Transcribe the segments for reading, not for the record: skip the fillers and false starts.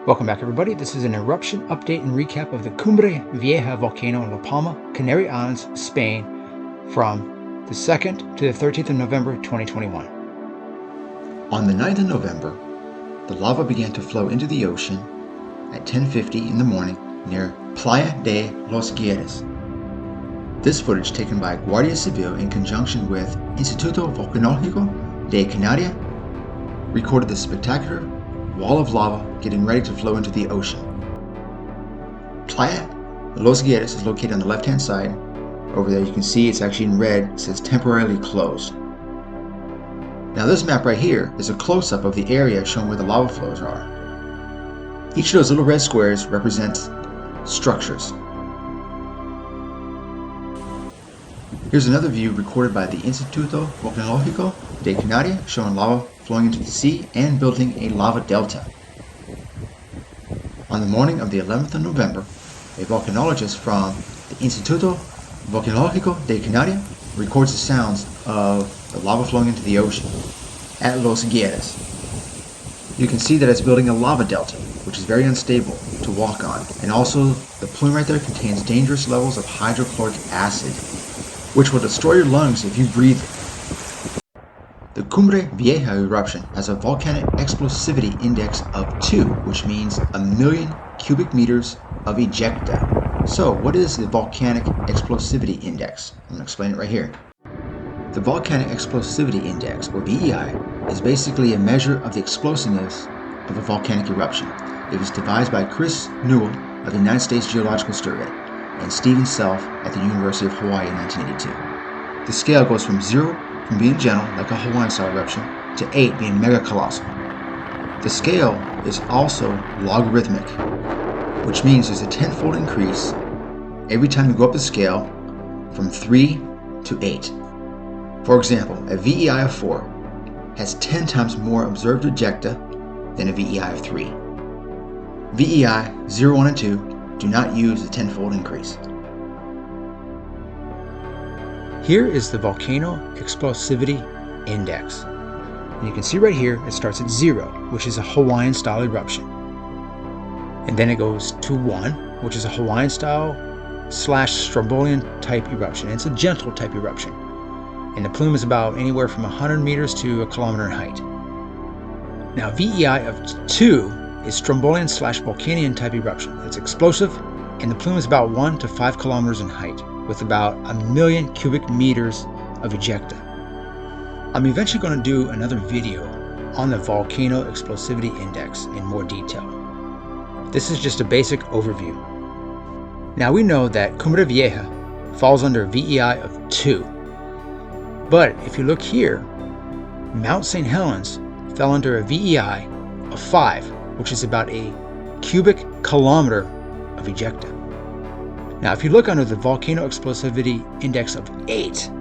Welcome back, everybody. This is an eruption update and recap of the Cumbre Vieja volcano in La Palma, Canary Islands, Spain, from the 2nd to the 13th of November 2021. On the 9th of November, the lava began to flow into the ocean at 10:50 in the morning near Playa de Los Guierres. This footage, taken by Guardia Civil in conjunction with Instituto Volcanológico de Canarias, recorded the spectacular wall of lava getting ready to flow into the ocean. Playa de Los Guierres is located on the left-hand side. Over there you can see it's actually in red. It says temporarily closed. Now this map right here is a close-up of the area showing where the lava flows are. Each of those little red squares represents structures. Here's another view recorded by the Instituto Volcanológico de Canarias showing lava flowing into the sea and building a lava delta. On the morning of the 11th of November, a volcanologist from the Instituto Volcanológico de Canarias records the sounds of the lava flowing into the ocean at Los Guierres. You can see that it's building a lava delta, which is very unstable to walk on, and also the plume right there contains dangerous levels of hydrochloric acid, which will destroy your lungs if you breathe it. The Cumbre Vieja eruption has a volcanic explosivity index of 2, which means 1,000,000 cubic meters of ejecta. So what is the volcanic explosivity index? I'm going to explain it right here. The volcanic explosivity index, or VEI, is basically a measure of the explosiveness of a volcanic eruption. It was devised by Chris Newell of the United States Geological Survey and Stephen Self at the University of Hawaii in 1982. The scale goes from 0, from being gentle, like a Hawaiian-style eruption, to 8, being mega colossal. The scale is also logarithmic, which means there's a 10-fold increase every time you go up the scale from 3 to 8. For example, a VEI of 4 has 10 times more observed ejecta than a VEI of 3. VEI 0, 1, and 2 do not use the 10-fold increase. Here is the Volcano Explosivity Index. And you can see right here it starts at 0, which is a Hawaiian-style eruption. And then it goes to 1, which is a Hawaiian-style / Strombolian type eruption. It's a gentle type eruption. And the plume is about anywhere from 100 meters to a kilometer in height. Now VEI of 2 is Strombolian / Volcanian type eruption. It's explosive, and the plume is about 1 to 5 kilometers in height, with about 1,000,000 cubic meters of ejecta. I'm eventually going to do another video on the Volcano Explosivity Index in more detail. This is just a basic overview. Now we know that Cumbre Vieja falls under VEI of 2. But if you look here, Mount St. Helens fell under a VEI of 5, which is about a cubic kilometer of ejecta. Now, if you look under the Volcano Explosivity Index of 8,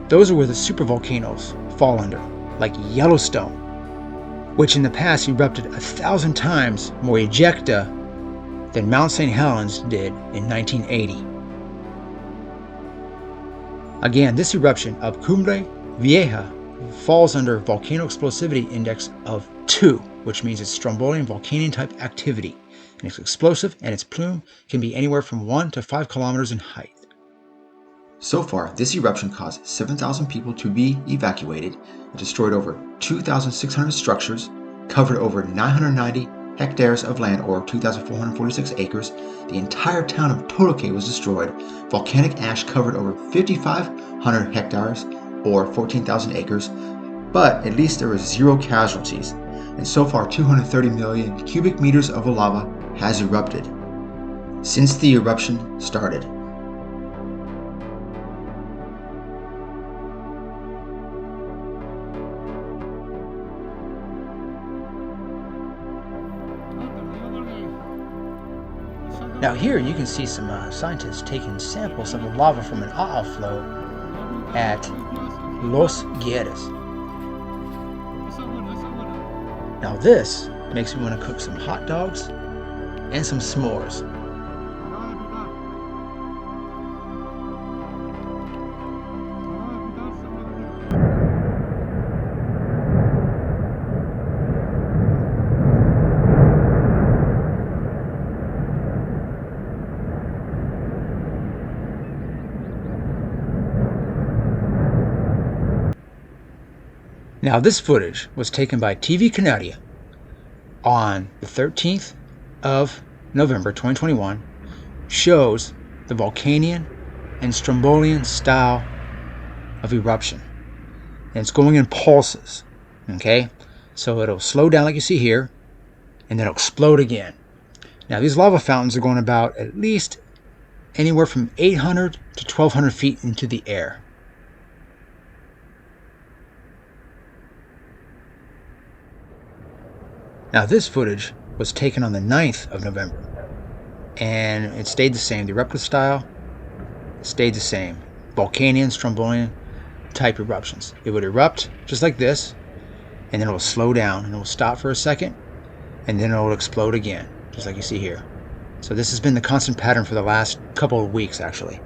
those are where the supervolcanoes fall under, like Yellowstone, which in the past erupted 1,000 times more ejecta than Mount St. Helens did in 1980. Again, this eruption of Cumbre Vieja falls under Volcano Explosivity Index of 2, which means it's Strombolian Volcanian type activity. And it's explosive, and its plume can be anywhere from 1 to 5 kilometers in height. So far, this eruption caused 7,000 people to be evacuated and destroyed over 2,600 structures, covered over 990 hectares of land, or 2,446 acres. The entire town of Toloque was destroyed. Volcanic ash covered over 5,500 hectares, or 14,000 acres, but at least there were 0 casualties. And so far 230 million cubic meters of lava has erupted since the eruption started. Now here you can see some scientists taking samples of the lava from an flow at Los Guierres. Now this makes me want to cook some hot dogs and some s'mores. Now this footage was taken by TV Canaria on the 13th of November 2021, shows the Volcanian and Strombolian style of eruption. And it's going in pulses, okay? So it'll slow down like you see here, and then it'll explode again. Now these lava fountains are going about at least anywhere from 800 to 1200 feet into the air. Now this footage was taken on the 9th of November, and it stayed the same. The eruptive style stayed the same. Volcanian, Strombolian type eruptions. It would erupt just like this, and then it will slow down, and it will stop for a second, and then it will explode again, just like you see here. So this has been the constant pattern for the last couple of weeks, actually.